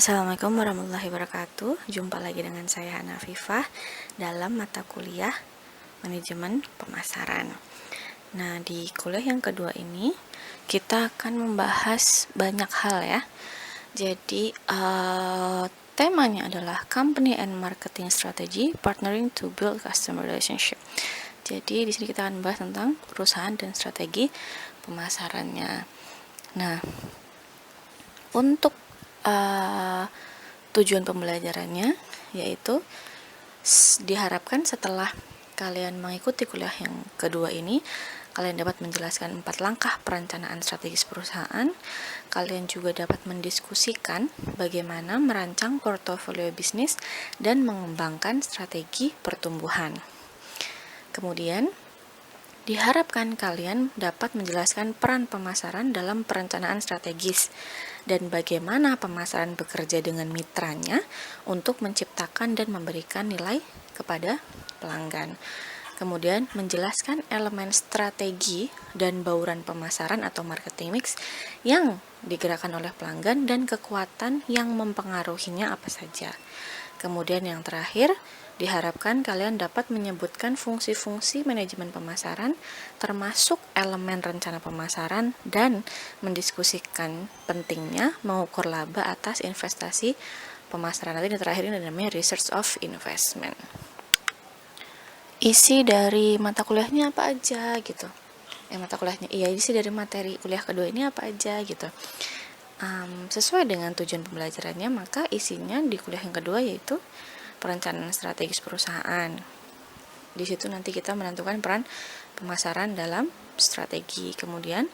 Assalamualaikum warahmatullahi wabarakatuh. Jumpa lagi dengan saya Hana Afifah dalam mata kuliah Manajemen Pemasaran. Nah, di kuliah yang kedua ini kita akan membahas banyak hal ya. Jadi temanya adalah Company and Marketing Strategy Partnering to Build Customer Relationship. Jadi di sini kita akan membahas tentang perusahaan dan strategi pemasarannya. Nah, untuk tujuan pembelajarannya yaitu diharapkan setelah kalian mengikuti kuliah yang kedua ini, kalian dapat menjelaskan 4 langkah perencanaan strategis perusahaan. Kalian juga dapat mendiskusikan bagaimana merancang portofolio bisnis dan mengembangkan strategi pertumbuhan. Kemudian diharapkan kalian dapat menjelaskan peran pemasaran dalam perencanaan strategis dan bagaimana pemasaran bekerja dengan mitranya untuk menciptakan dan memberikan nilai kepada pelanggan. Kemudian menjelaskan elemen strategi dan bauran pemasaran atau marketing mix yang digerakkan oleh pelanggan dan kekuatan yang mempengaruhinya apa saja. Kemudian yang terakhir, diharapkan kalian dapat menyebutkan fungsi-fungsi manajemen pemasaran, termasuk elemen rencana pemasaran, dan mendiskusikan pentingnya mengukur laba atas investasi pemasaran. Nanti yang terakhir ini namanya research of investment. Isi dari mata kuliahnya apa aja gitu? Isi dari materi kuliah kedua ini apa aja gitu? Sesuai dengan tujuan pembelajarannya, maka isinya di kuliah yang kedua yaitu perencanaan strategis perusahaan. Di situ nanti kita menentukan peran pemasaran dalam strategi. Kemudian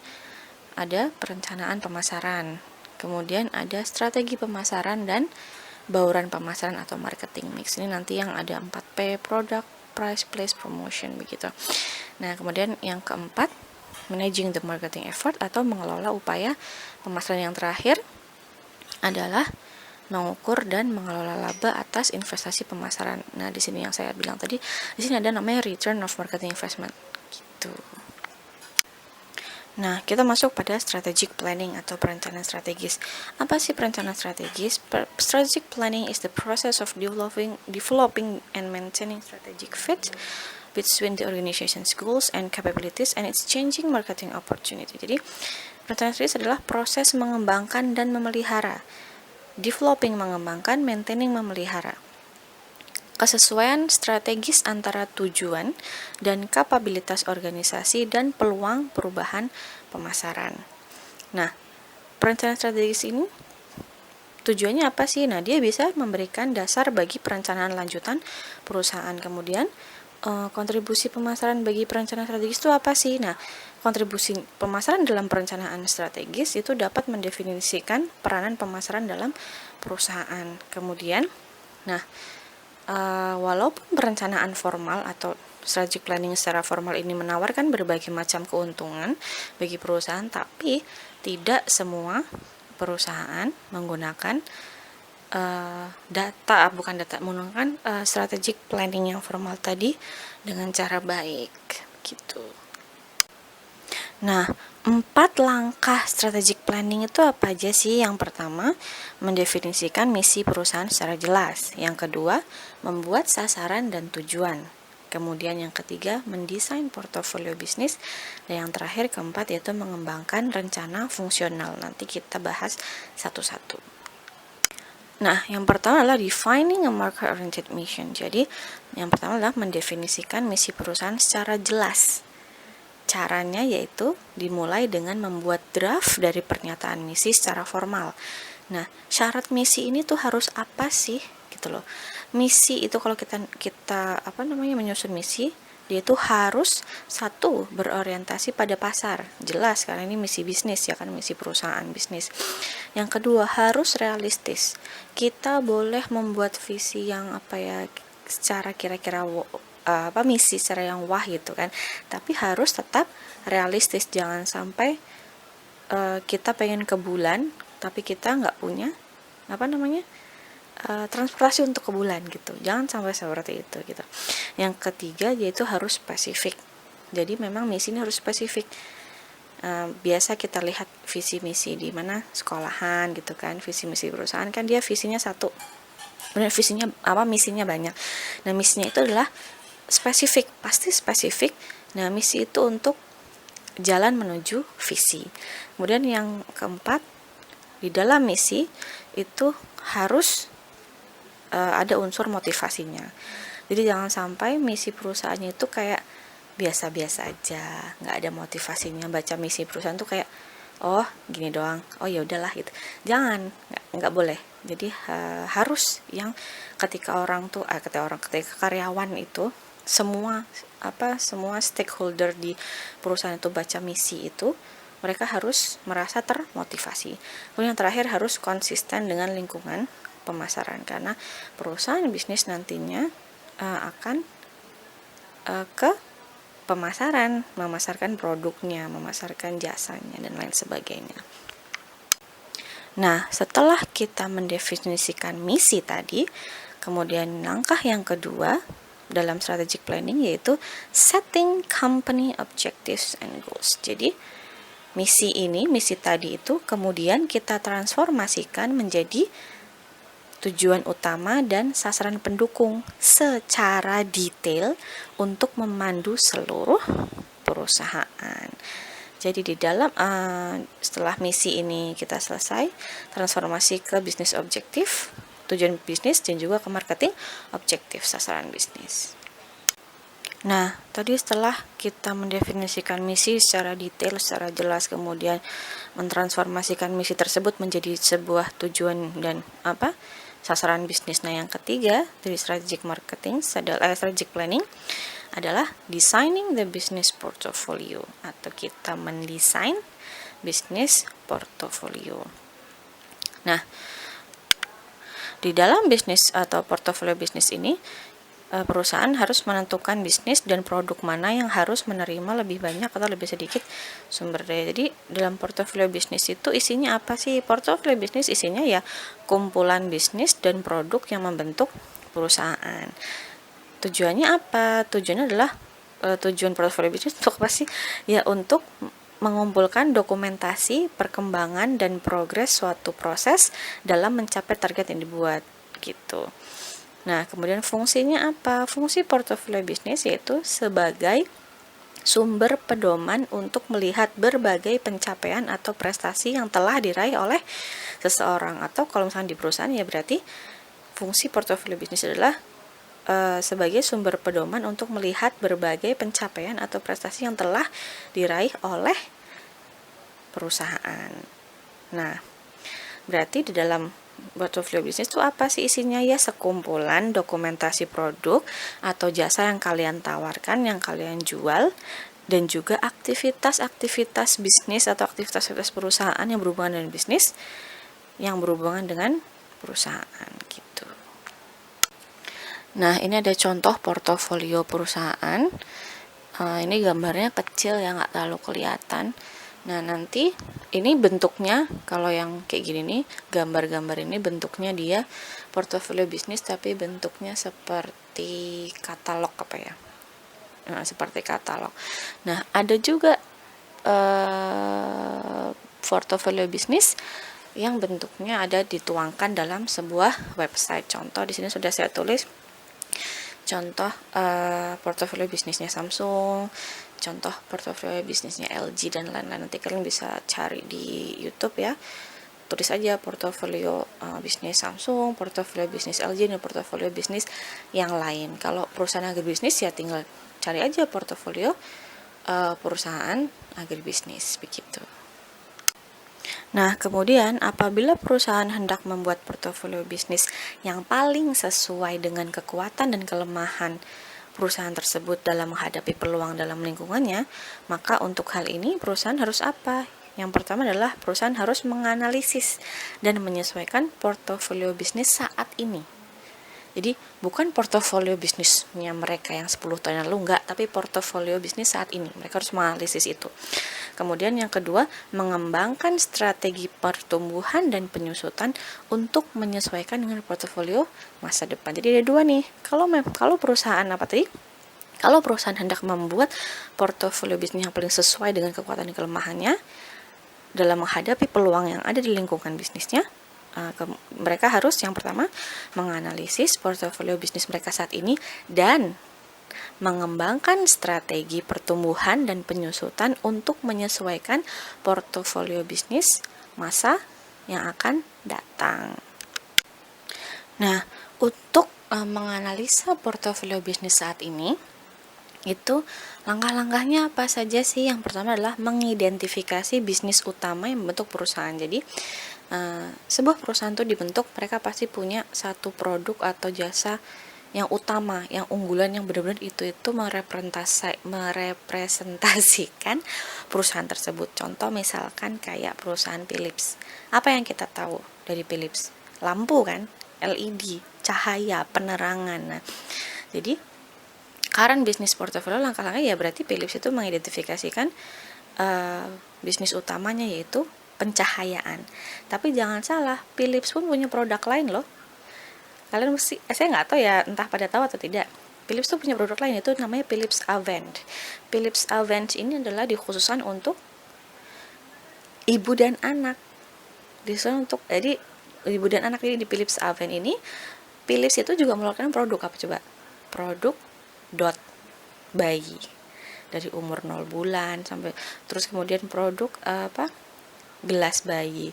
ada perencanaan pemasaran. Kemudian ada strategi pemasaran dan bauran pemasaran atau marketing mix. Ini nanti yang ada 4P, product, price, place, promotion begitu. Nah, kemudian yang keempat, managing the marketing effort atau mengelola upaya pemasaran. Yang terakhir adalah mengukur dan mengelola laba atas investasi pemasaran. Nah, di sini yang saya bilang tadi, di sini ada namanya return of marketing investment gitu. Nah, kita masuk pada strategic planning atau perencanaan strategis. Apa sih perencanaan strategis? Strategic planning is the process of developing and maintaining strategic fit between the organization's goals and capabilities and its changing marketing opportunity. Jadi, perencanaan strategis adalah proses mengembangkan dan memelihara. Developing mengembangkan, maintaining memelihara kesesuaian strategis antara tujuan dan kapabilitas organisasi dan peluang perubahan pemasaran. Nah, perencanaan strategis ini tujuannya apa sih? Nah, dia bisa memberikan dasar bagi perencanaan lanjutan perusahaan. Kemudian kontribusi pemasaran bagi perencanaan strategis itu apa sih? Nah, kontribusi pemasaran dalam perencanaan strategis itu dapat mendefinisikan peranan pemasaran dalam perusahaan. Kemudian, walaupun perencanaan formal atau strategic planning secara formal ini menawarkan berbagai macam keuntungan bagi perusahaan, tapi tidak semua perusahaan menggunakan menggunakan strategic planning yang formal tadi dengan cara baik gitu. Nah, 4 langkah strategic planning itu apa aja sih? Yang pertama, mendefinisikan misi perusahaan secara jelas. Yang kedua, membuat sasaran dan tujuan. Kemudian yang ketiga, mendesain portofolio bisnis. Dan yang terakhir, keempat, yaitu mengembangkan rencana fungsional. Nanti kita bahas satu-satu. Nah, yang pertama adalah defining a market-oriented mission. Jadi, yang pertama adalah mendefinisikan misi perusahaan secara jelas. Caranya yaitu dimulai dengan membuat draft dari pernyataan misi secara formal. Nah, syarat misi ini tuh harus apa sih? Gitu loh. Misi itu kalau kita menyusun misi, dia itu harus satu, berorientasi pada pasar. Jelas karena ini misi bisnis ya kan, misi perusahaan bisnis. Yang kedua, harus realistis. Kita boleh membuat visi yang secara kira-kira misi secara yang wah gitu kan, tapi harus tetap realistis. Jangan sampai kita pengen ke bulan tapi kita nggak punya transportasi untuk ke bulan gitu. Jangan sampai seperti itu gitu. Yang ketiga yaitu harus spesifik. Jadi memang misi ini harus spesifik. biasa kita lihat visi misi di mana sekolahan gitu kan, visi misi perusahaan kan dia visinya satu, benar visinya apa, misinya banyak. Nah misinya itu adalah spesifik, pasti spesifik. Nah misi itu untuk jalan menuju visi. Kemudian yang keempat, di dalam misi itu harus ada unsur motivasinya. Jadi jangan sampai misi perusahaannya itu kayak biasa-biasa aja, nggak ada motivasinya. Baca misi perusahaan tuh kayak oh gini doang, oh ya udahlah gitu. Jangan, nggak boleh. Jadi harus yang ketika ketika karyawan itu semua stakeholder di perusahaan itu baca misi itu, mereka harus merasa termotivasi. Kemudian yang terakhir harus konsisten dengan lingkungan pemasaran, karena perusahaan bisnis nantinya akan ke pemasaran, memasarkan produknya, memasarkan jasanya, dan lain sebagainya. Nah, setelah kita mendefinisikan misi tadi, kemudian langkah yang kedua dalam strategic planning yaitu setting company objectives and goals. Jadi, misi tadi itu kemudian kita transformasikan menjadi tujuan utama dan sasaran pendukung secara detail untuk memandu seluruh perusahaan. Jadi di dalam setelah misi ini kita selesai, transformasi ke bisnis objektif, tujuan bisnis, dan juga ke marketing objektif, sasaran bisnis. Nah, tadi setelah kita mendefinisikan misi secara detail, secara jelas, kemudian mentransformasikan misi tersebut menjadi sebuah tujuan dan sasaran bisnis. Nah, yang ketiga dari strategic marketing strategic planning adalah designing the business portfolio, atau kita mendesain bisnis portfolio. Nah, di dalam bisnis atau portofolio bisnis ini, perusahaan harus menentukan bisnis dan produk mana yang harus menerima lebih banyak atau lebih sedikit sumber daya. Jadi dalam portofolio bisnis itu isinya apa sih? Portofolio bisnis isinya ya kumpulan bisnis dan produk yang membentuk perusahaan. Tujuannya apa? Tujuannya adalah tujuan portofolio bisnis untuk apa sih? Ya untuk mengumpulkan dokumentasi perkembangan dan progres suatu proses dalam mencapai target yang dibuat gitu. Nah, kemudian fungsinya apa? Fungsi portofolio bisnis yaitu sebagai sumber pedoman untuk melihat berbagai pencapaian atau prestasi yang telah diraih oleh seseorang. Atau kalau misalnya di perusahaan ya berarti fungsi portofolio bisnis adalah sebagai sumber pedoman untuk melihat berbagai pencapaian atau prestasi yang telah diraih oleh perusahaan. Nah, berarti di dalam portofolio bisnis itu apa sih isinya? Ya sekumpulan dokumentasi produk atau jasa yang kalian tawarkan, yang kalian jual, dan juga aktivitas-aktivitas bisnis atau aktivitas perusahaan yang berhubungan dengan bisnis, yang berhubungan dengan perusahaan gitu. Nah, ini ada contoh portofolio perusahaan. Ini gambarnya kecil ya, nggak terlalu kelihatan. Nah, nanti ini bentuknya, kalau yang kayak gini nih, gambar-gambar ini bentuknya dia portofolio bisnis, tapi bentuknya seperti katalog seperti katalog. Nah, ada juga portofolio bisnis yang bentuknya ada dituangkan dalam sebuah website. Contoh di sini sudah saya tulis contoh portofolio bisnisnya Samsung, contoh portofolio bisnisnya LG, dan lain-lain. Nanti kalian bisa cari di YouTube ya, tulis aja portofolio bisnis Samsung, portofolio bisnis LG, dan portofolio bisnis yang lain. Kalau perusahaan agribisnis ya tinggal cari aja portofolio perusahaan agribisnis begitu. Nah, kemudian apabila perusahaan hendak membuat portofolio bisnis yang paling sesuai dengan kekuatan dan kelemahan perusahaan tersebut dalam menghadapi peluang dalam lingkungannya, maka untuk hal ini perusahaan harus apa? Yang pertama adalah perusahaan harus menganalisis dan menyesuaikan portofolio bisnis saat ini. Jadi bukan portofolio bisnisnya mereka yang 10 tahun lalu, enggak, tapi portofolio bisnis saat ini. Mereka harus menganalisis itu. Kemudian yang kedua, mengembangkan strategi pertumbuhan dan penyusutan untuk menyesuaikan dengan portofolio masa depan. Jadi ada dua nih. Kalau perusahaan apa tadi? Kalau perusahaan hendak membuat portofolio bisnis yang paling sesuai dengan kekuatan dan kelemahannya dalam menghadapi peluang yang ada di lingkungan bisnisnya, mereka harus yang pertama menganalisis portofolio bisnis mereka saat ini dan mengembangkan strategi pertumbuhan dan penyusutan untuk menyesuaikan portofolio bisnis masa yang akan datang. Nah, untuk menganalisa portofolio bisnis saat ini, itu langkah-langkahnya apa saja sih? Yang pertama adalah mengidentifikasi bisnis utama yang membentuk perusahaan. Jadi sebuah perusahaan itu dibentuk, mereka pasti punya satu produk atau jasa yang utama, yang unggulan, yang benar-benar itu merepresentasikan perusahaan tersebut. Contoh misalkan kayak perusahaan Philips. Apa yang kita tahu dari Philips? Lampu kan, LED, cahaya, penerangan. Nah, jadi current business portfolio langkah-langkahnya ya berarti Philips itu mengidentifikasikan bisnis utamanya yaitu pencahayaan. Tapi jangan salah, Philips pun punya produk lain loh. Kalian mesti, saya nggak tahu ya, entah pada tahu atau tidak. Philips tuh punya produk lain, itu namanya Philips Avent. Philips Avent ini adalah dikhususkan untuk ibu dan anak. Jadi ibu dan anak ini di Philips Avent ini, Philips itu juga mengeluarkan produk apa coba? Produk dot bayi dari umur 0 bulan sampai, terus kemudian produk gelas bayi,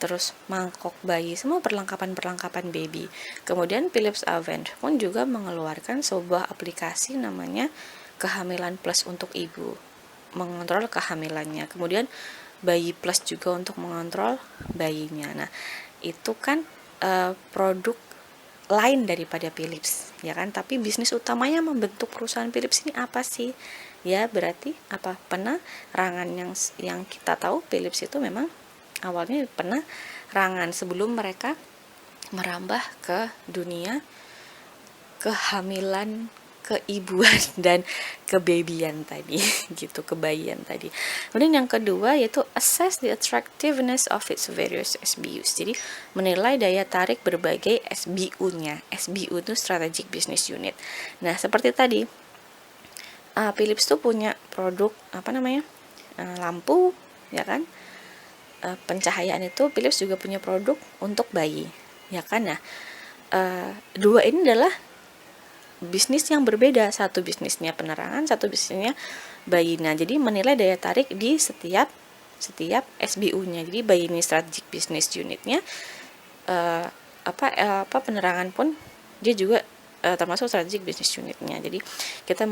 terus mangkok bayi, semua perlengkapan baby. Kemudian Philips Avent pun juga mengeluarkan sebuah aplikasi namanya Kehamilan Plus untuk ibu, mengontrol kehamilannya. Kemudian Bayi Plus juga untuk mengontrol bayinya. Nah, itu kan produk lain daripada Philips, ya kan? Tapi bisnis utamanya membentuk perusahaan Philips ini apa sih? Ya, berarti apa? Penerangan yang kita tahu Philips itu memang awalnya penerangan sebelum mereka merambah ke dunia kehamilan, keibuan dan kebabyan tadi gitu, kebayian tadi. Kemudian yang kedua yaitu assess the attractiveness of its various SBUs. Jadi menilai daya tarik berbagai SBU-nya. SBU itu strategic business unit. Nah, seperti tadi Philips tuh punya produk lampu, ya kan? Pencahayaan itu Philips juga punya produk untuk bayi, ya kan? Nah, dua ini adalah bisnis yang berbeda, satu bisnisnya penerangan, satu bisnisnya bayi. Nah, jadi menilai daya tarik di setiap SBU-nya. Jadi bayi ini strategic business unit-nya, penerangan pun dia juga termasuk strategic business unit-nya. Jadi kita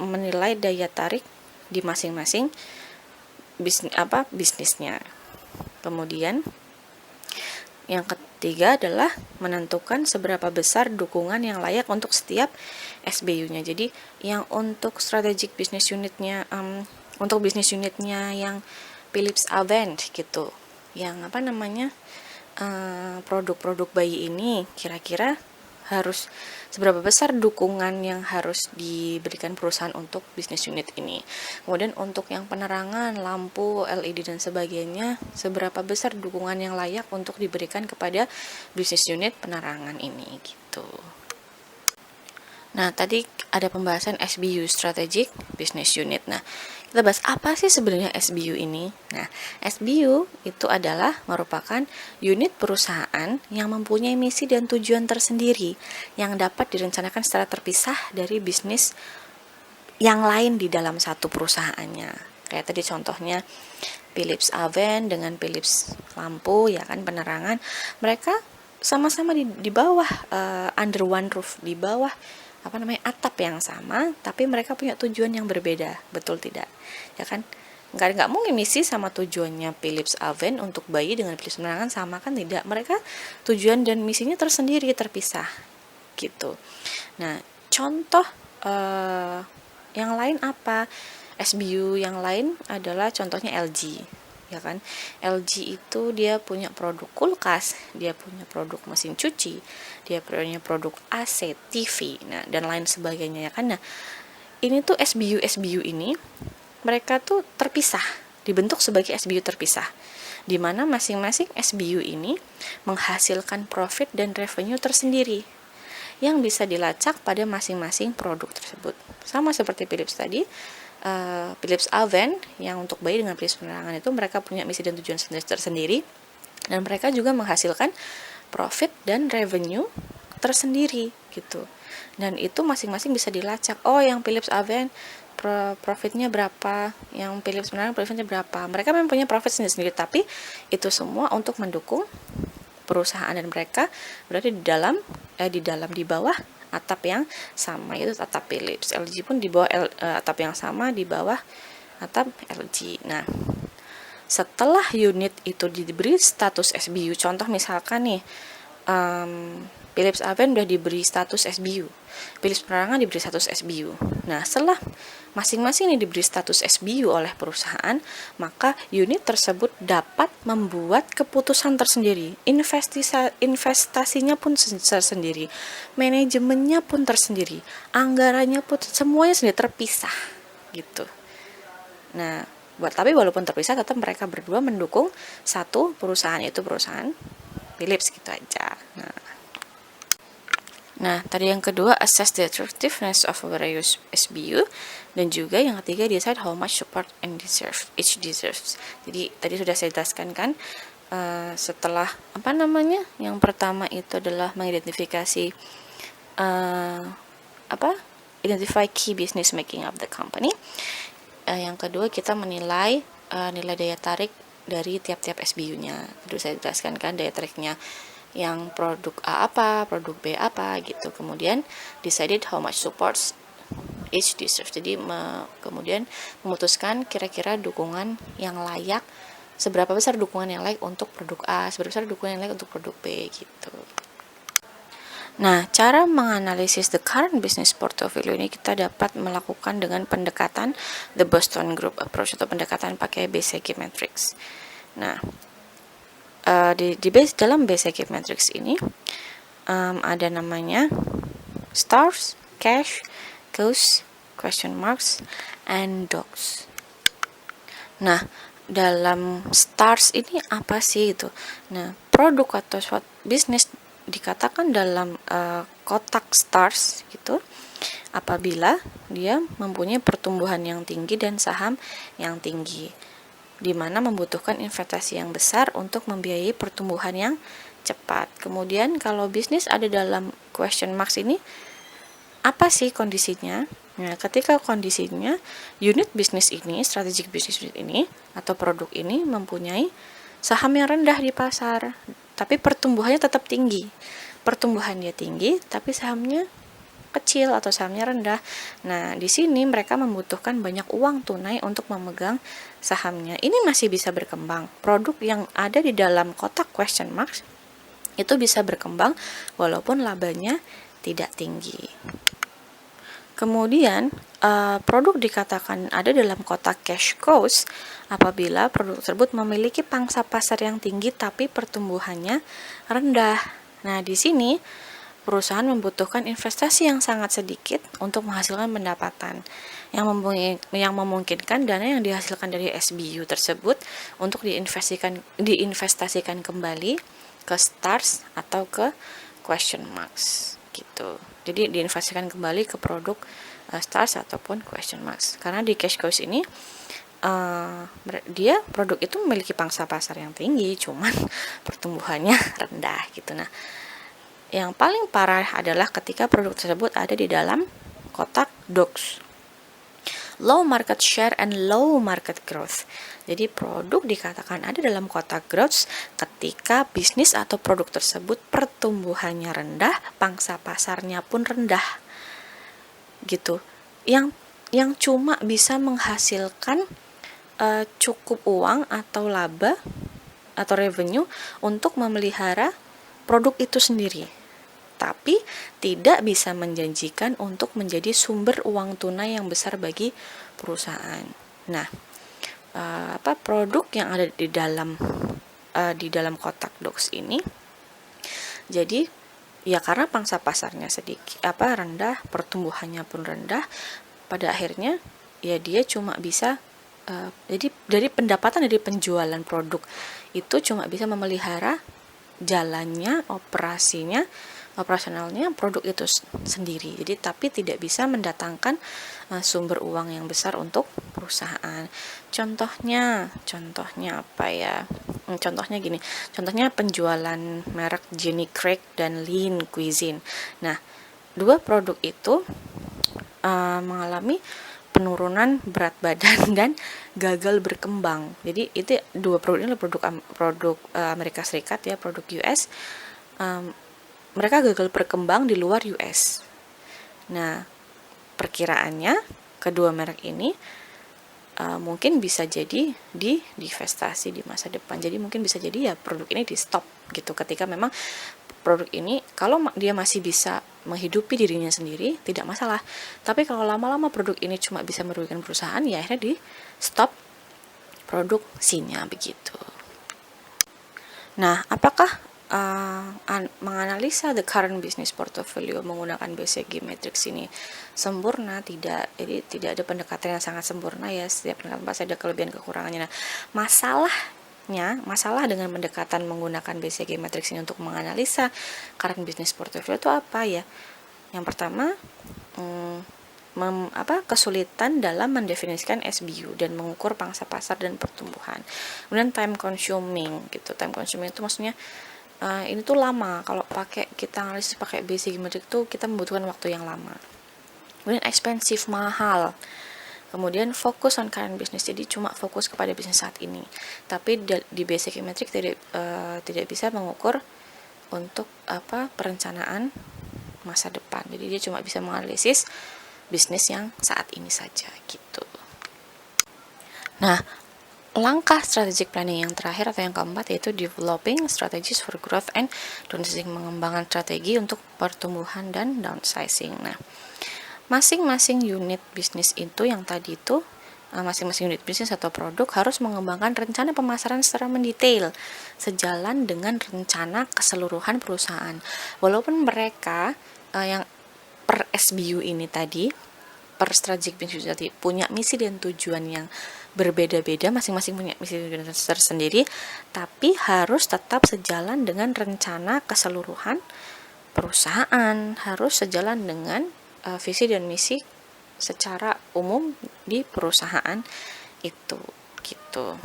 menilai daya tarik di masing-masing bisnisnya. Kemudian yang ketiga adalah menentukan seberapa besar dukungan yang layak untuk setiap SBU-nya. Jadi yang untuk strategic business unit-nya, untuk bisnis unitnya yang Philips Avent gitu, yang produk-produk bayi ini kira-kira harus seberapa besar dukungan yang harus diberikan perusahaan untuk bisnis unit ini. Kemudian untuk yang penerangan, lampu, LED dan sebagainya, seberapa besar dukungan yang layak untuk diberikan kepada bisnis unit penerangan ini gitu. Nah, tadi ada pembahasan SBU, Strategic Business Unit. Nah, kita bahas apa sih sebenarnya SBU ini? Nah, SBU itu adalah merupakan unit perusahaan yang mempunyai misi dan tujuan tersendiri yang dapat direncanakan secara terpisah dari bisnis yang lain di dalam satu perusahaannya. Kayak tadi contohnya Philips Avent dengan Philips lampu, ya kan, penerangan. Mereka sama-sama di bawah under one roof, di bawah atap yang sama, tapi mereka punya tujuan yang berbeda, betul tidak? Ya kan? Nggak mungkin misi sama tujuannya Philips Avent untuk bayi dengan Philips penerangan sama, kan tidak? Mereka tujuan dan misinya tersendiri, terpisah gitu. Nah, contoh yang lain apa? SBU yang lain adalah contohnya LG, ya kan? LG itu dia punya produk kulkas, dia punya produk mesin cuci, dia punya produk AC, TV, nah dan lain sebagainya, ya kan? Nah, ini tuh SBU ini mereka tuh terpisah, dibentuk sebagai SBU terpisah, di mana masing-masing SBU ini menghasilkan profit dan revenue tersendiri yang bisa dilacak pada masing-masing produk tersebut. Sama seperti Philips tadi, Philips Avent yang untuk bayi dengan Philips penerangan itu mereka punya misi dan tujuan tersendiri, dan mereka juga menghasilkan profit dan revenue tersendiri gitu. Dan itu masing-masing bisa dilacak. Oh, yang Philips Avent profitnya berapa, yang Philips penerangan profitnya berapa. Mereka memang punya profit sendiri-sendiri, tapi itu semua untuk mendukung perusahaan, dan mereka berada di bawah atap yang sama, itu atap Philips. LG pun di bawah atap yang sama, di bawah atap LG. Nah, setelah unit itu diberi status SBU, contoh misalkan nih, Philips Avent udah diberi status SBU, Philips penerangan diberi status SBU. Nah, setelah masing-masing ini diberi status SBU oleh perusahaan, maka unit tersebut dapat membuat keputusan tersendiri. Investasinya pun tersendiri, manajemennya pun tersendiri, anggarannya pun semuanya sendiri, terpisah gitu. Nah, tapi walaupun terpisah, tetap mereka berdua mendukung satu perusahaan, yaitu perusahaan Philips gitu aja. Nah, tadi yang kedua, assess the attractiveness of various SBU, dan juga yang ketiga, decide how much support and each deserves. Jadi tadi sudah saya jelaskan kan, setelah yang pertama itu adalah mengidentifikasi identify key business making of the company. Yang kedua, kita menilai nilai daya tarik dari tiap-tiap SBU-nya. Tadi saya jelaskan kan daya tariknya, yang produk A apa, produk B apa gitu. Kemudian decided how much supports each deserves. Jadi kemudian memutuskan kira-kira dukungan yang layak, seberapa besar dukungan yang layak untuk produk A, seberapa besar dukungan yang layak untuk produk B gitu. Nah, cara menganalisis the current business portfolio ini kita dapat melakukan dengan pendekatan the Boston Group approach, atau pendekatan pakai BCG matrix. Nah, dalam BCG matrix ini ada namanya stars, cash, cost, question marks, and dogs. Nah, dalam stars ini apa sih itu? Nah, produk atau suatu bisnis dikatakan dalam kotak stars gitu apabila dia mempunyai pertumbuhan yang tinggi dan saham yang tinggi, di mana membutuhkan investasi yang besar untuk membiayai pertumbuhan yang cepat. Kemudian kalau bisnis ada dalam question marks ini, apa sih kondisinya? Nah, ketika kondisinya unit bisnis ini, strategic business ini atau produk ini mempunyai saham yang rendah di pasar, tapi pertumbuhannya tetap tinggi. Pertumbuhannya tinggi, tapi sahamnya kecil atau sahamnya rendah. Nah, di sini mereka membutuhkan banyak uang tunai untuk memegang sahamnya. Ini masih bisa berkembang. Produk yang ada di dalam kotak question marks itu bisa berkembang walaupun labanya tidak tinggi. Kemudian, produk dikatakan ada dalam kotak cash cows apabila produk tersebut memiliki pangsa pasar yang tinggi tapi pertumbuhannya rendah. Nah, di sini perusahaan membutuhkan investasi yang sangat sedikit untuk menghasilkan pendapatan yang memungkinkan dana yang dihasilkan dari SBU tersebut untuk diinvestasikan kembali ke stars atau ke question marks gitu. Jadi diinvestasikan kembali ke produk stars ataupun question marks. Karena di cash cows ini dia produk itu memiliki pangsa pasar yang tinggi, cuman pertumbuhannya rendah gitu. Nah, yang paling parah adalah ketika produk tersebut ada di dalam kotak dogs, low market share and low market growth. Jadi produk dikatakan ada dalam kotak growth ketika bisnis atau produk tersebut pertumbuhannya rendah, pangsa pasarnya pun rendah gitu. Yang cuma bisa menghasilkan cukup uang atau laba atau revenue untuk memelihara produk itu sendiri, tapi tidak bisa menjanjikan untuk menjadi sumber uang tunai yang besar bagi perusahaan. Nah, produk yang ada di dalam kotak dogs ini, jadi ya karena pangsa pasarnya sedikit rendah, pertumbuhannya pun rendah, pada akhirnya ya dia cuma bisa jadi dari pendapatan dari penjualan produk itu cuma bisa memelihara jalannya, operasinya operasionalnya produk itu sendiri. Jadi tapi tidak bisa mendatangkan sumber uang yang besar untuk perusahaan. Contohnya apa ya? Contohnya gini. Contohnya penjualan merek Jenny Craig dan Lean Cuisine. Nah, dua produk itu mengalami penurunan berat badan dan gagal berkembang. Jadi itu dua produk ini produk Amerika Serikat ya, produk US. Mereka gagal berkembang di luar US. Nah, perkiraannya kedua merek ini mungkin bisa jadi divestasi di masa depan. Jadi mungkin bisa jadi ya produk ini di stop gitu ketika memang produk ini kalau dia masih bisa menghidupi dirinya sendiri tidak masalah, tapi kalau lama-lama produk ini cuma bisa merugikan perusahaan ya akhirnya di stop produksinya begitu. Nah, apakah menganalisa the current business portfolio menggunakan BCG matrix ini sempurna? Tidak. Jadi tidak ada pendekatan yang sangat sempurna ya, setiap pendekatan pasti ada kelebihan kekurangannya. Nah, masalah dengan pendekatan menggunakan BCG matrix ini untuk menganalisa current business portfolio itu apa ya? Yang pertama, kesulitan dalam mendefinisikan SBU dan mengukur pangsa pasar dan pertumbuhan. Kemudian time consuming gitu. Time consuming itu maksudnya ini tuh lama. Kalau kita analisis pakai BCG matrix tuh kita membutuhkan waktu yang lama. Kemudian expensive, mahal. Kemudian fokus on current business, jadi cuma fokus kepada bisnis saat ini. Tapi di BCG matrix tidak bisa mengukur untuk perencanaan masa depan. Jadi dia cuma bisa menganalisis bisnis yang saat ini saja gitu. Nah, langkah strategic planning yang terakhir atau yang keempat yaitu developing strategies for growth and downsizing, mengembangkan strategi untuk pertumbuhan dan downsizing. Nah, masing-masing unit bisnis itu yang tadi itu masing-masing unit bisnis atau produk harus mengembangkan rencana pemasaran secara mendetail sejalan dengan rencana keseluruhan perusahaan. Walaupun mereka yang per SBU ini tadi, per strategic business tadi punya misi dan tujuan yang berbeda-beda, masing-masing punya misi dan tujuan tersendiri, tapi harus tetap sejalan dengan rencana keseluruhan perusahaan, harus sejalan dengan visi dan misi secara umum di perusahaan itu gitu.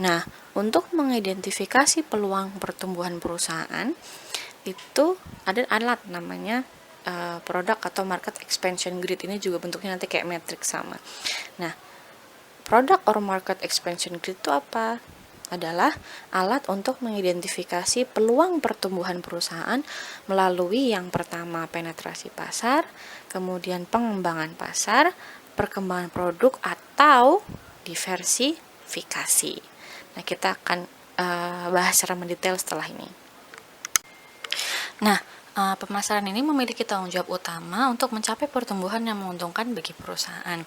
Nah, untuk mengidentifikasi peluang pertumbuhan perusahaan itu ada alat namanya product atau market expansion grid. Ini juga bentuknya nanti kayak matrix sama. Nah, product or market expansion grid itu apa? Adalah alat untuk mengidentifikasi peluang pertumbuhan perusahaan melalui yang pertama penetrasi pasar, kemudian pengembangan pasar, perkembangan produk atau diversifikasi. Nah, kita akan bahas secara mendetail setelah ini. Nah, pemasaran ini memiliki tanggung jawab utama untuk mencapai pertumbuhan yang menguntungkan bagi perusahaan.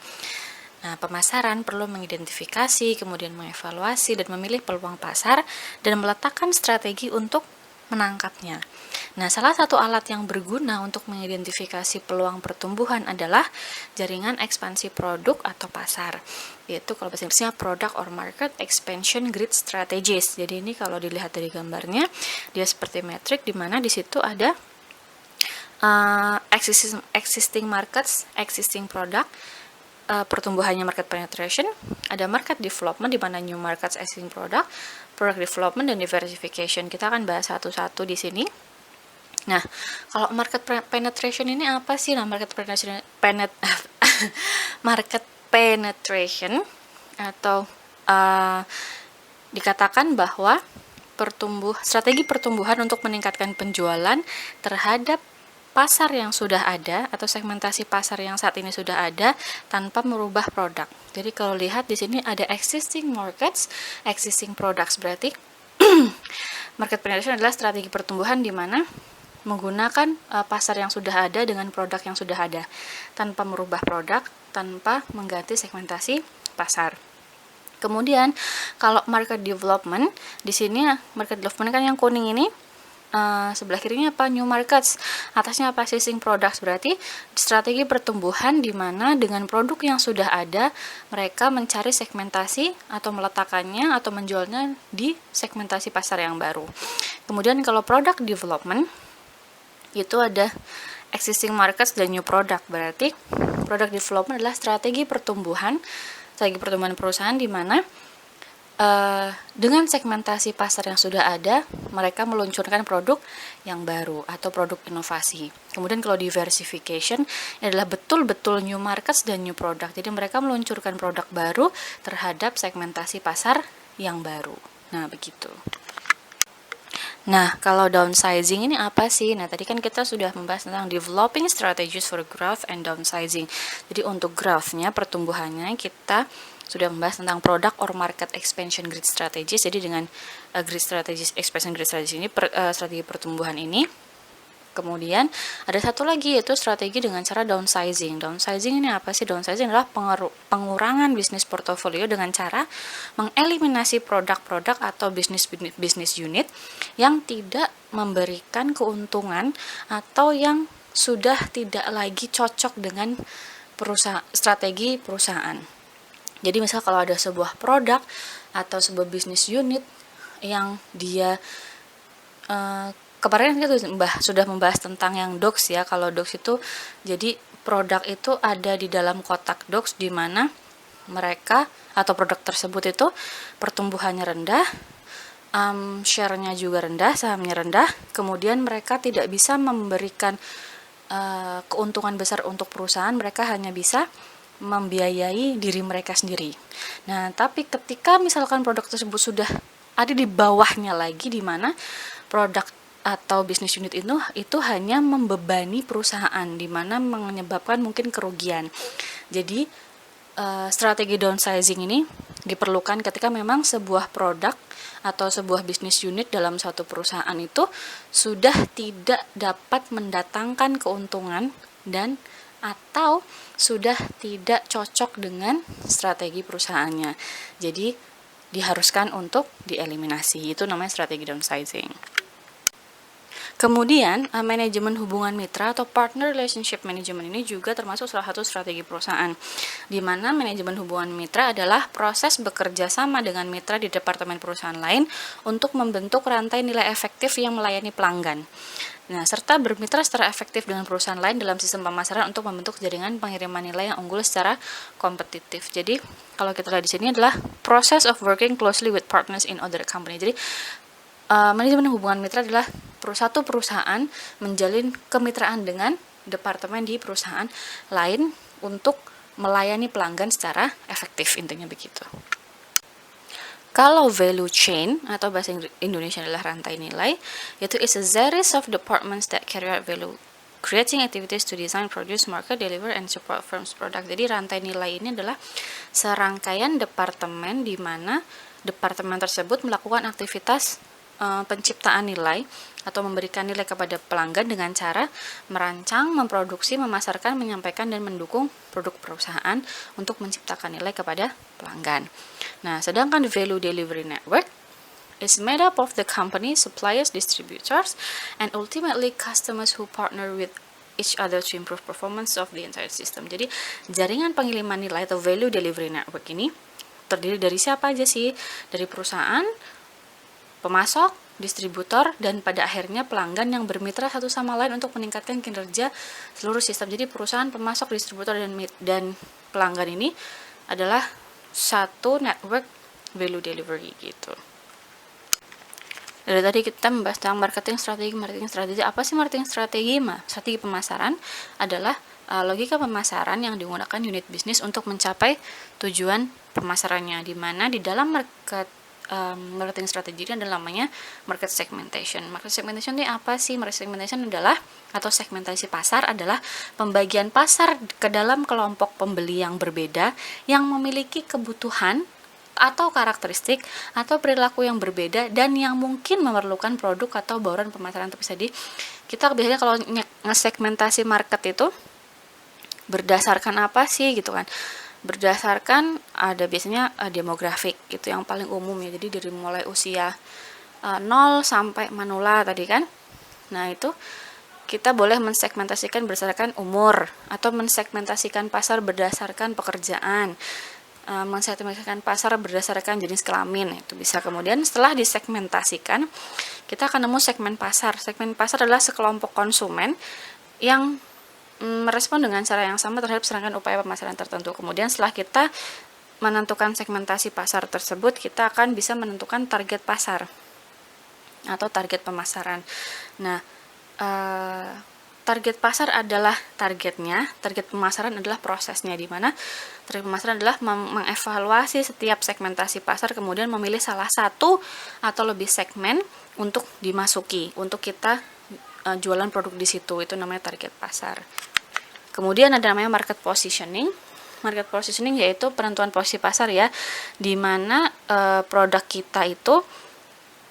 Nah, pemasaran perlu mengidentifikasi, kemudian mengevaluasi dan memilih peluang pasar dan meletakkan strategi untuk menangkapnya. Nah, salah satu alat yang berguna untuk mengidentifikasi peluang pertumbuhan adalah jaringan ekspansi produk atau pasar. Yaitu kalau bahasa Inggrisnya product or market expansion grid strategies. Jadi ini kalau dilihat dari gambarnya, dia seperti matrix di mana di situ ada existing markets, existing product, pertumbuhannya market penetration, ada market development di mana new markets, existing product development dan diversification. Kita akan bahas satu-satu di sini. Nah, kalau market penetration ini apa sih? Nah, market penetration atau dikatakan bahwa strategi pertumbuhan untuk meningkatkan penjualan terhadap pasar yang sudah ada atau segmentasi pasar yang saat ini sudah ada tanpa merubah produk. Jadi kalau lihat di sini ada existing markets, existing products, berarti market penetration adalah strategi pertumbuhan di mana menggunakan pasar yang sudah ada dengan produk yang sudah ada tanpa merubah produk, tanpa mengganti segmentasi pasar. Kemudian kalau market development, di sini market development kan yang kuning ini, sebelah kirinya apa? New markets, atasnya apa? Existing products. Berarti strategi pertumbuhan di mana dengan produk yang sudah ada mereka mencari segmentasi atau meletakkannya atau menjualnya di segmentasi pasar yang baru. Kemudian kalau product development itu ada existing markets dan new product. Berarti product development adalah strategi pertumbuhan perusahaan di mana dengan segmentasi pasar yang sudah ada, mereka meluncurkan produk yang baru atau produk inovasi. Kemudian kalau diversification adalah betul-betul new markets dan new product. Jadi mereka meluncurkan produk baru terhadap segmentasi pasar yang baru. Nah, begitu. Nah, kalau downsizing ini apa sih? Nah, tadi kan kita sudah membahas tentang developing strategies for growth and downsizing. Jadi untuk growth-nya, pertumbuhannya, kita sudah membahas tentang product or market expansion grid strategies. Jadi dengan grid strategies, expansion grid strategies ini, strategi pertumbuhan ini. Kemudian ada satu lagi yaitu strategi dengan cara downsizing. Downsizing ini apa sih? Downsizing adalah pengurangan bisnis portofolio dengan cara mengeliminasi produk-produk atau bisnis unit yang tidak memberikan keuntungan atau yang sudah tidak lagi cocok dengan strategi perusahaan. Jadi misal kalau ada sebuah produk atau sebuah bisnis unit yang dia kemarin kita sudah membahas tentang yang docs ya. Kalau docs itu jadi produk itu ada di dalam kotak docs di mana mereka atau produk tersebut itu pertumbuhannya rendah, share-nya juga rendah, sahamnya rendah, kemudian mereka tidak bisa memberikan keuntungan besar untuk perusahaan, mereka hanya bisa membiayai diri mereka sendiri. Nah, tapi ketika misalkan produk tersebut sudah ada di bawahnya lagi, di mana produk atau bisnis unit itu hanya membebani perusahaan, di mana menyebabkan mungkin kerugian. Jadi strategi downsizing ini diperlukan ketika memang sebuah produk atau sebuah bisnis unit dalam satu perusahaan itu sudah tidak dapat mendatangkan keuntungan dan atau sudah tidak cocok dengan strategi perusahaannya. Jadi diharuskan untuk dieliminasi. Itu namanya strategi downsizing. Kemudian, manajemen hubungan mitra atau partner relationship management ini juga termasuk salah satu strategi perusahaan, di mana manajemen hubungan mitra adalah proses bekerja sama dengan mitra di departemen perusahaan lain untuk membentuk rantai nilai efektif yang melayani pelanggan. Nah, serta bermitra secara efektif dengan perusahaan lain dalam sistem pemasaran untuk membentuk jaringan pengiriman nilai yang unggul secara kompetitif. Jadi, kalau kita lihat di sini adalah process of working closely with partners in other company. Jadi, manajemen hubungan mitra adalah satu perusahaan menjalin kemitraan dengan departemen di perusahaan lain untuk melayani pelanggan secara efektif, intinya begitu. Kalau value chain atau bahasa Indonesia adalah rantai nilai, yaitu is a series of departments that carry out value creating activities to design, produce, market, deliver, and support firms product. Jadi rantai nilai ini adalah serangkaian departemen di mana departemen tersebut melakukan aktivitas penciptaan nilai atau memberikan nilai kepada pelanggan dengan cara merancang, memproduksi, memasarkan, menyampaikan, dan mendukung produk perusahaan untuk menciptakan nilai kepada pelanggan. Nah, sedangkan value delivery network is made up of the company, suppliers, distributors, and ultimately customers who partner with each other to improve performance of the entire system. Jadi, jaringan pengiriman nilai atau value delivery network ini terdiri dari siapa aja sih? Dari perusahaan, pemasok, distributor, dan pada akhirnya pelanggan yang bermitra satu sama lain untuk meningkatkan kinerja seluruh sistem. Jadi perusahaan, pemasok, distributor, dan pelanggan ini adalah satu network value delivery gitu. Dari tadi kita membahas tentang marketing strategi. Apa sih marketing strategi? Strategi pemasaran adalah logika pemasaran yang digunakan unit bisnis untuk mencapai tujuan pemasarannya, di mana di dalam marketing strategi ini adalah namanya market segmentation. Market segmentation ini apa sih? Market segmentation adalah atau segmentasi pasar adalah pembagian pasar ke dalam kelompok pembeli yang berbeda yang memiliki kebutuhan atau karakteristik atau perilaku yang berbeda dan yang mungkin memerlukan produk atau bauran pemasaran terpisah. Jadi kita biasanya kalau nge-segmentasi market itu berdasarkan apa sih gitu kan? Berdasarkan ada biasanya demografik gitu yang paling umum ya. Jadi dari mulai usia 0 sampai manula tadi kan. Nah, itu kita boleh mensegmentasikan berdasarkan umur atau mensegmentasikan pasar berdasarkan pekerjaan. mensegmentasikan pasar berdasarkan jenis kelamin, itu bisa. Kemudian setelah disegmentasikan, kita akan nemu segmen pasar. Segmen pasar adalah sekelompok konsumen yang merespon dengan cara yang sama terhadap serangkaian upaya pemasaran tertentu. Kemudian setelah kita menentukan segmentasi pasar tersebut, kita akan bisa menentukan target pasar atau target pemasaran. Nah, target pasar adalah targetnya, target pemasaran adalah prosesnya, di mana target pemasaran adalah mengevaluasi setiap segmentasi pasar, kemudian memilih salah satu atau lebih segmen untuk dimasuki, untuk kita jualan produk di situ, itu namanya target pasar. Kemudian ada namanya market positioning. Market positioning yaitu penentuan posisi pasar ya, di mana produk kita itu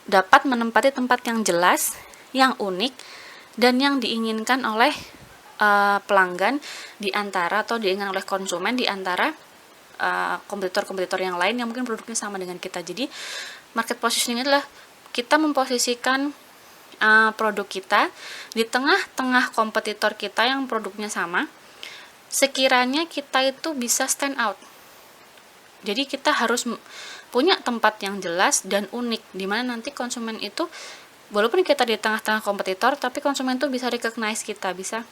dapat menempati tempat yang jelas, yang unik, dan yang diinginkan oleh pelanggan di antara, atau diinginkan oleh konsumen di antara kompetitor-kompetitor yang lain yang mungkin produknya sama dengan kita. Jadi market positioning adalah kita memposisikan produk kita di tengah-tengah kompetitor kita yang produknya sama, sekiranya kita itu bisa stand out. Jadi kita harus punya tempat yang jelas dan unik, di mana nanti konsumen itu, walaupun kita di tengah-tengah kompetitor, tapi konsumen tuh bisa recognize kita, bisa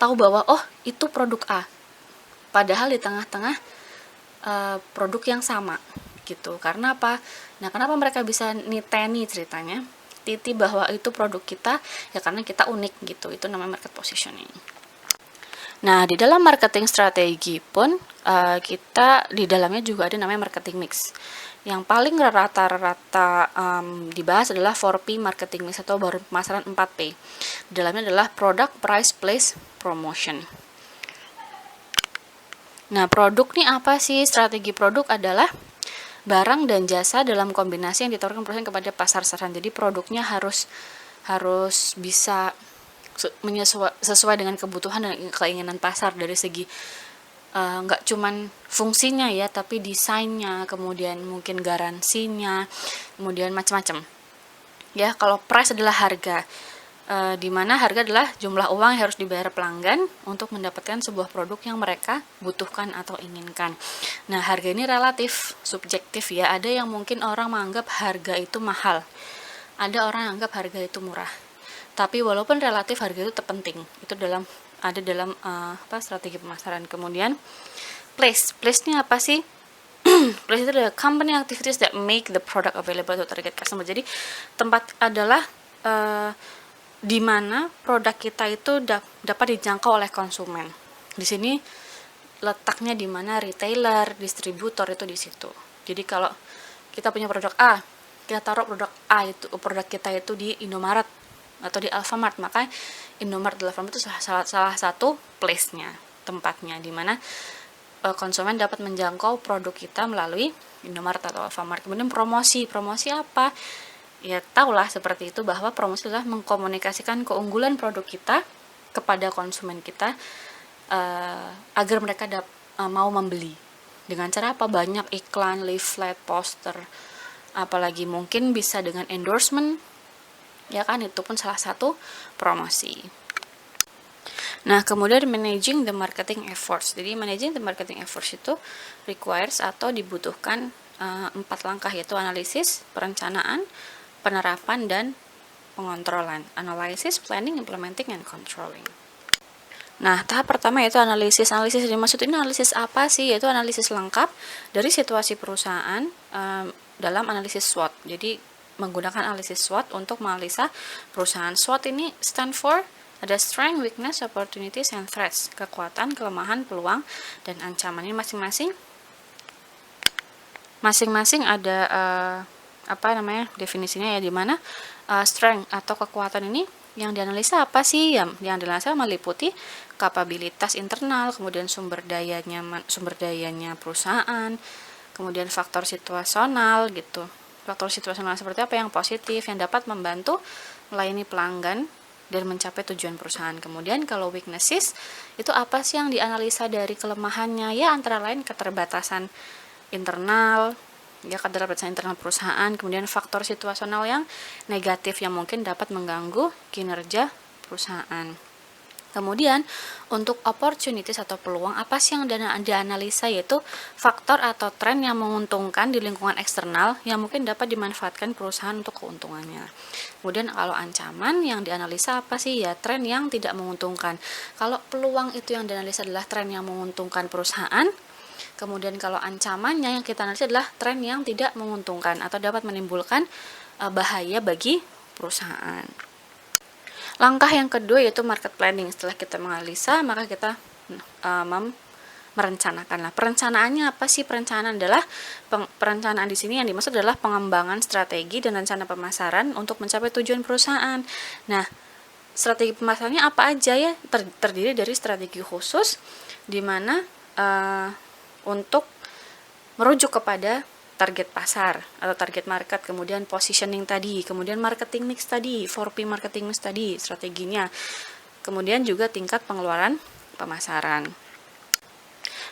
tahu bahwa oh itu produk A, padahal di tengah-tengah produk yang sama gitu. Karena apa? Nah, kenapa mereka bisa niteni ceritanya, titi bahwa itu produk kita, ya karena kita unik gitu. Itu namanya market positioning. Nah, di dalam marketing strategi pun kita di dalamnya juga ada namanya marketing mix. Yang paling rata-rata dibahas adalah 4P marketing mix atau baru pemasaran 4P. Di dalamnya adalah product, price, place, promotion. Nah, produk nih apa sih? Strategi produk adalah barang dan jasa dalam kombinasi yang ditawarkan perusahaan kepada pasar sasaran. Jadi produknya harus bisa sesuai dengan kebutuhan dan keinginan pasar, dari segi nggak cuman fungsinya ya, tapi desainnya, kemudian mungkin garansinya, kemudian macam-macam ya. Kalau price adalah harga, di mana harga adalah jumlah uang yang harus dibayar pelanggan untuk mendapatkan sebuah produk yang mereka butuhkan atau inginkan. Nah, harga ini relatif, subjektif ya. Ada yang mungkin orang menganggap harga itu mahal, ada orang yang anggap harga itu murah. Tapi walaupun relatif, harga itu terpenting. Itu ada dalam strategi pemasaran. Kemudian place-nya apa sih? Place itu adalah company activities that make the product available to target customer. Jadi tempat adalah di mana produk kita itu dapat dijangkau oleh konsumen. Di sini letaknya di mana retailer, distributor itu di situ. Jadi kalau kita punya produk A, kita taruh produk kita itu di Indomaret atau di Alfamart, maka Indomaret dan Alfamart itu salah satu place-nya, tempatnya di mana konsumen dapat menjangkau produk kita melalui Indomaret atau Alfamart. Kemudian promosi apa? Ya tahulah seperti itu, bahwa promosi adalah mengkomunikasikan keunggulan produk kita kepada konsumen kita agar mereka mau membeli. Dengan cara apa? Banyak iklan, leaflet, poster, apalagi mungkin bisa dengan endorsement, ya kan, itu pun salah satu promosi. Nah, kemudian managing the marketing efforts. Jadi managing the marketing efforts itu requires atau dibutuhkan 4 langkah, yaitu analisis, perencanaan, penerapan, dan pengontrolan. Analysis, planning, implementing, and controlling. Nah, tahap pertama yaitu analisis. Analisis dimaksud ini analisis apa sih? Yaitu analisis lengkap dari situasi perusahaan dalam analisis SWOT. Jadi menggunakan analisis SWOT untuk menganalisa perusahaan. SWOT ini stand for ada strength, weakness, opportunities, and threats. Kekuatan, kelemahan, peluang, dan ancaman. Ini masing-masing ada definisinya ya, di mana strength atau kekuatan ini yang dianalisa apa sih? Yang dianalisa meliputi kapabilitas internal, kemudian sumber dayanya perusahaan, kemudian faktor situasional gitu. Faktor situasional seperti apa? Yang positif, yang dapat membantu melayani pelanggan dan mencapai tujuan perusahaan. Kemudian kalau weaknesses itu apa sih yang dianalisa dari kelemahannya? Ya antara lain keterbatasan internal, keterbatasan internal perusahaan, kemudian faktor situasional yang negatif yang mungkin dapat mengganggu kinerja perusahaan. Kemudian untuk opportunities atau peluang, apa sih yang dianalisa, yaitu faktor atau tren yang menguntungkan di lingkungan eksternal yang mungkin dapat dimanfaatkan perusahaan untuk keuntungannya. Kemudian kalau ancaman yang dianalisa apa sih, ya tren yang tidak menguntungkan. Kalau peluang itu yang dianalisa adalah tren yang menguntungkan perusahaan, kemudian kalau ancamannya yang kita analisa adalah tren yang tidak menguntungkan atau dapat menimbulkan bahaya bagi perusahaan. Langkah yang kedua yaitu market planning. Setelah kita menganalisa, maka kita merencanakan. Nah, perencanaannya apa sih? Perencanaan adalah perencanaan di sini yang dimaksud adalah pengembangan strategi dan rencana pemasaran untuk mencapai tujuan perusahaan. Nah, strategi pemasarannya apa aja ya? Terdiri dari strategi khusus di mana untuk merujuk kepada target pasar atau target market, kemudian positioning tadi, kemudian marketing mix tadi, 4P marketing mix tadi, strateginya, kemudian juga tingkat pengeluaran pemasaran.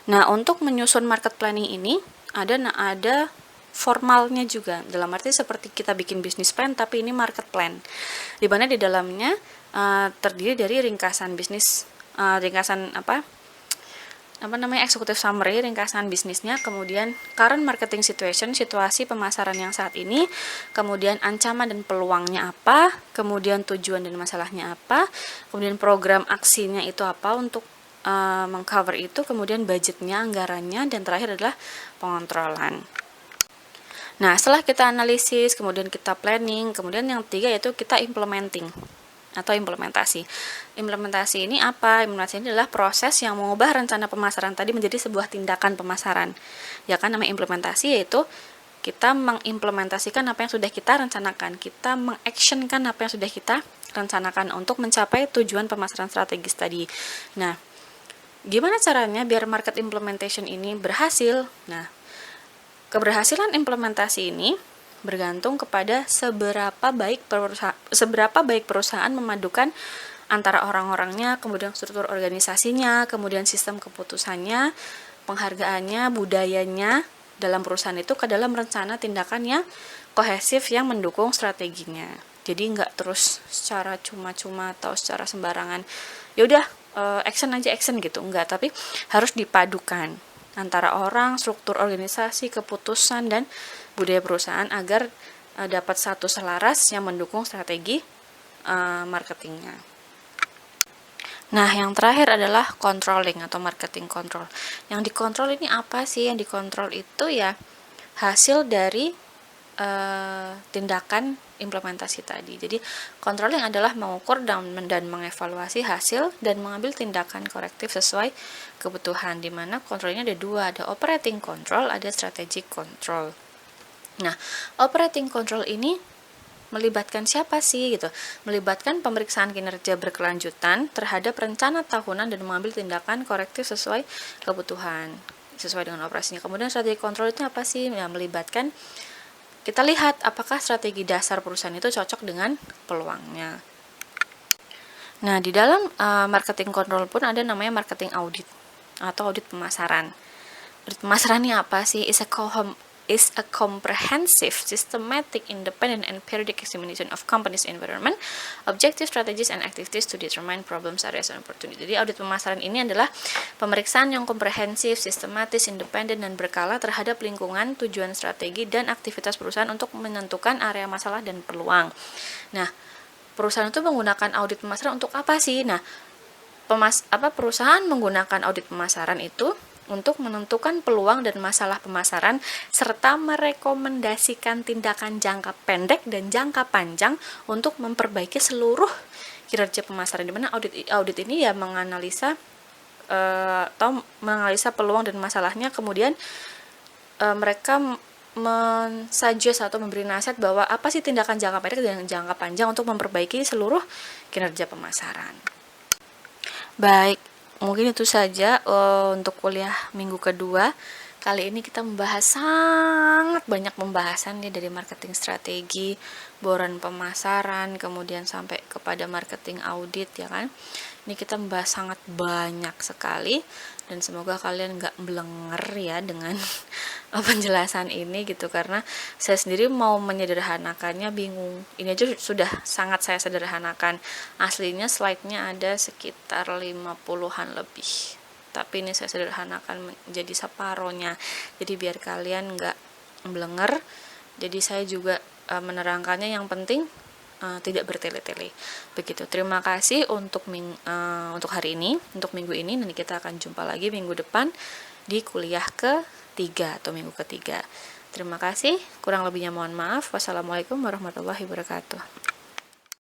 Nah, untuk menyusun market planning ini ada formalnya juga, dalam arti seperti kita bikin business plan, tapi ini market plan, di mana di dalamnya terdiri dari ringkasan bisnis, executive summary, ringkasan bisnisnya, kemudian current marketing situation, situasi pemasaran yang saat ini, kemudian ancaman dan peluangnya apa, kemudian tujuan dan masalahnya apa, kemudian program aksinya itu apa untuk mengcover itu, kemudian budgetnya, anggarannya, dan terakhir adalah pengontrolan. Nah, setelah kita analisis, kemudian kita planning, kemudian yang ketiga yaitu kita implementing atau implementasi. Implementasi ini apa? Implementasi ini adalah proses yang mengubah rencana pemasaran tadi menjadi sebuah tindakan pemasaran. Ya kan, namanya implementasi yaitu kita mengimplementasikan apa yang sudah kita rencanakan, kita mengactionkan apa yang sudah kita rencanakan untuk mencapai tujuan pemasaran strategis tadi. Nah, gimana caranya biar market implementation ini berhasil? Nah, keberhasilan implementasi ini bergantung kepada seberapa baik perusahaan memadukan antara orang-orangnya, kemudian struktur organisasinya, kemudian sistem keputusannya, penghargaannya, budayanya dalam perusahaan itu ke dalam rencana tindakan yang kohesif yang mendukung strateginya. Jadi nggak terus secara cuma-cuma atau secara sembarangan, ya udah action gitu, enggak, tapi harus dipadukan antara orang, struktur organisasi, keputusan, dan budaya perusahaan agar dapat satu selaras yang mendukung strategi marketingnya. Nah, yang terakhir adalah controlling atau marketing control. Yang dikontrol ini apa sih? Yang dikontrol itu ya hasil dari tindakan implementasi tadi. Jadi, controlling adalah mengukur dan mengevaluasi hasil dan mengambil tindakan korektif sesuai kebutuhan, di mana controlnya ada dua, ada operating control, ada strategic control. Nah, operating control ini melibatkan siapa sih gitu? Melibatkan pemeriksaan kinerja berkelanjutan terhadap rencana tahunan dan mengambil tindakan korektif sesuai kebutuhan, sesuai dengan operasinya. Kemudian strategi kontrol itu apa sih? Ya, melibatkan kita lihat apakah strategi dasar perusahaan itu cocok dengan peluangnya. Nah, di dalam marketing control pun ada namanya marketing audit atau audit pemasaran. Audit pemasaran ini apa sih? Is a comprehensive, systematic, independent, and periodic examination of company's environment, objective, strategies, and activities to determine problems, areas, and opportunity. Jadi audit pemasaran ini adalah pemeriksaan yang komprehensif, sistematis, independen, dan berkala terhadap lingkungan, tujuan strategi, dan aktivitas perusahaan untuk menentukan area masalah dan peluang. Nah, perusahaan itu menggunakan audit pemasaran untuk apa sih? Nah, perusahaan menggunakan audit pemasaran itu untuk menentukan peluang dan masalah pemasaran serta merekomendasikan tindakan jangka pendek dan jangka panjang untuk memperbaiki seluruh kinerja pemasaran, di mana audit ini ya menganalisa peluang dan masalahnya, kemudian mereka mensuggest atau memberi nasihat bahwa apa sih tindakan jangka pendek dan jangka panjang untuk memperbaiki seluruh kinerja pemasaran. Baik, mungkin itu saja untuk kuliah minggu kedua. Kali ini kita membahas sangat banyak pembahasan nih, dari marketing strategi, boran pemasaran, kemudian sampai kepada marketing audit, ya kan. Ini kita membahas sangat banyak sekali, dan semoga kalian nggak blenger ya dengan penjelasan ini gitu, karena saya sendiri mau menyederhanakannya bingung. Ini aja sudah sangat saya sederhanakan. Aslinya slide-nya ada sekitar 50-an lebih, tapi ini saya sederhanakan menjadi separohnya, jadi biar kalian nggak blenger. Jadi saya juga menerangkannya yang penting tidak bertele-tele begitu. Terima kasih untuk hari ini, untuk minggu ini. Nanti kita akan jumpa lagi minggu depan di kuliah ketiga atau minggu ketiga. Terima kasih, kurang lebihnya mohon maaf. Wassalamualaikum warahmatullahi wabarakatuh.